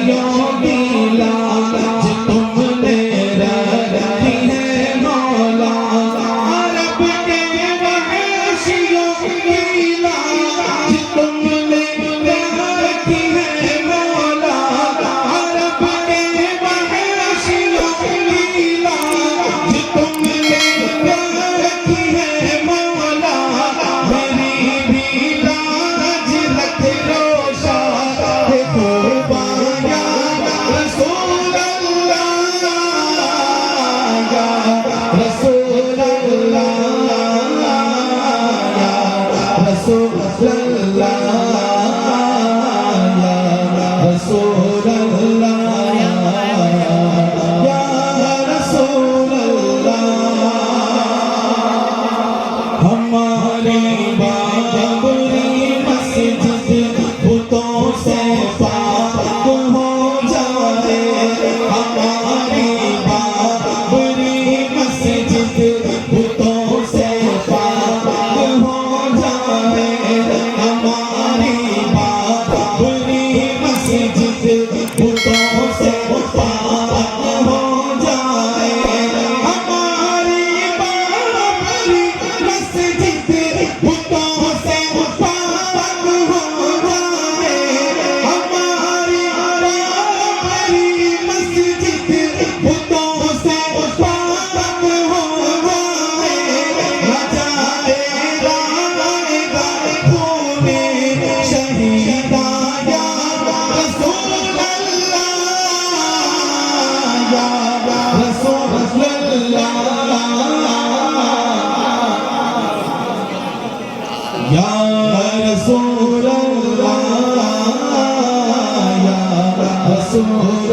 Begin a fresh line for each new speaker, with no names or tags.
वहशियों की लाज तुमने रखी है मौला। अरब के वहशियों की लाज तुमने रखी है मौला। अरब के वहशियों की लाज तुमने रखी है मौला। मेरी भी लाज रख लो शाह कुर्बाया रसूल अल्लाह या रसूल अल्लाह या रसूल अल्लाह या रसूल अल्लाह या रसूल अल्लाह। हमारे बाबरी मस्जिद बुतों से पाक हो जाए। हमारी बाबरी मस्जिद बुतों से पाक हो जाए। हमारी बाबरी मस्जिद बुतों से पाक हो जाए। हमारी बाबरी मस्जिद बुतों से पाक हो जाए। हमारी बाबरी मस्जिद बुतों से पाक हो जाए। न जाए रायगा खूने शहीदा या रसूल अल्लाह या रसूल अल्लाह या रसूल अल्लाह या रसूल